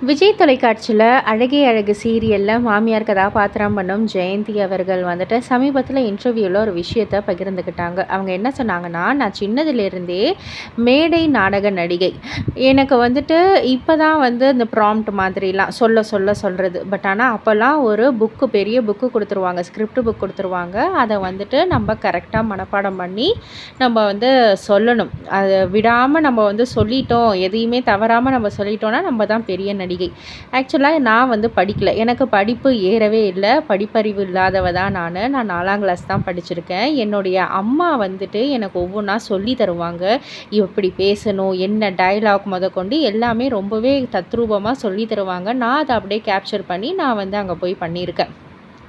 விஜய் தொலைக்காட்சியில் அழகே அழகு சீரியலில் மாமியார் கதாபாத்திரம் பண்ணும் ஜெயந்தி அவர்கள் வந்துட்டு சமீபத்தில் இன்டர்வியூவில் ஒரு விஷயத்தை பகிர்ந்துக்கிட்டாங்க. அவங்க என்ன சொன்னாங்கன்னா, நான் சின்னதுலேருந்தே மேடை நாடக நடிகை. எனக்கு வந்துட்டு இப்போ தான் வந்து இந்த ப்ராம்ப்ட் மாதிரிலாம் சொல்கிறது. பட் ஆனால் அப்போல்லாம் ஒரு புக்கு, பெரிய புக்கு கொடுத்துருவாங்க, ஸ்கிரிப்ட் புக் கொடுத்துருவாங்க. அதை வந்துட்டு நம்ம கரெக்டாக மனப்பாடம் பண்ணி நம்ம வந்து சொல்லணும். அதை விடாமல் நம்ம வந்து சொல்லிட்டோம், எதையுமே தவறாமல் நம்ம சொல்லிட்டோம்னா நம்ம தான் பெரிய நடிகை. ஆக்சுவலாக நான் வந்து படிக்கல, எனக்கு படிப்பு ஏறவே இல்லை, படிப்பறிவு இல்லாதவ தான் நான் 4ஆம் கிளாஸ் தான் படிச்சிருக்கேன். என்னுடைய அம்மா வந்துட்டு எனக்கு ஒவ்வொன்றா சொல்லி தருவாங்க, எப்படி பேசணும், என்ன டயலாக் முதற்கொண்டு எல்லாமே ரொம்பவே தத்ரூபமாக சொல்லி தருவாங்க. நான் அதை அப்படியே கேப்சர் பண்ணி நான் வந்து அங்கே போய் பண்ணியிருக்கேன்.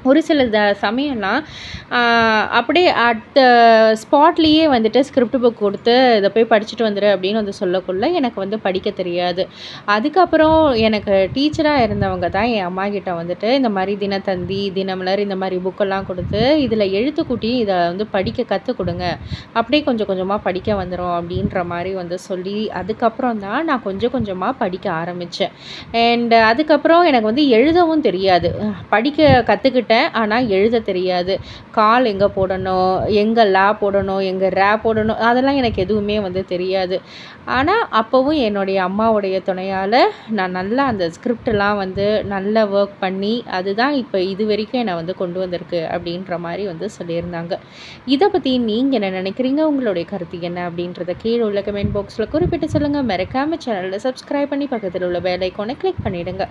ஒரு சில சமயம்லாம் அப்படியே அட் த ஸ்பாட்லேயே வந்துட்டு ஸ்கிரிப்ட் புக் கொடுத்து இதை போய் படிச்சுட்டு வந்துடு அப்படின்னு வந்து சொல்லக்குள்ள எனக்கு வந்து படிக்க தெரியாது. அதுக்கப்புறம் எனக்கு டீச்சராக இருந்தவங்க தான் என் அம்மா கிட்ட வந்துட்டு இந்த மாதிரி தினத்தந்தி, தினமலர் இந்த மாதிரி புக்கெல்லாம் கொடுத்து இதில் எழுத்துக்கூட்டி இதை வந்து படிக்க கற்றுக் கொடுங்க, அப்படியே கொஞ்சம் கொஞ்சமாக படிக்க வந்துடும் அப்படின்ற மாதிரி வந்து சொல்லி அதுக்கப்புறம் தான் நான் கொஞ்சம் கொஞ்சமாக படிக்க ஆரம்பித்தேன். அண்ட் அதுக்கப்புறம் எனக்கு வந்து எழுதவும் தெரியாது, படிக்க கற்றுக்கிட்டு ஆனால் எழுத தெரியாது. கால் எங்கே போடணும், எங்கே லா போடணும், எங்கே ரே போடணும், அதெல்லாம் எனக்கு எதுவுமே வந்து தெரியாது. ஆனால் அப்போவும் என்னுடைய அம்மாவுடைய துணையால் நான் நல்லா அந்த ஸ்கிரிப்டெலாம் வந்து நல்லா ஒர்க் பண்ணி அதுதான் இப்போ இது வரைக்கும் என்னை வந்து கொண்டு வந்திருக்கு அப்படின்ற மாதிரி வந்து சொல்லியிருந்தாங்க. இதை பற்றி நீங்கள் என்ன நினைக்கிறீங்க, உங்களுடைய கருத்து என்ன அப்படின்றத கீழே உள்ள கமெண்ட் பாக்ஸில் குறிப்பிட்டு சொல்லுங்கள். மறக்காமல் சேனலில் சப்ஸ்கிரைப் பண்ணி பக்கத்தில் உள்ள பெல் ஐக்கானை கிளிக் பண்ணிவிடுங்க.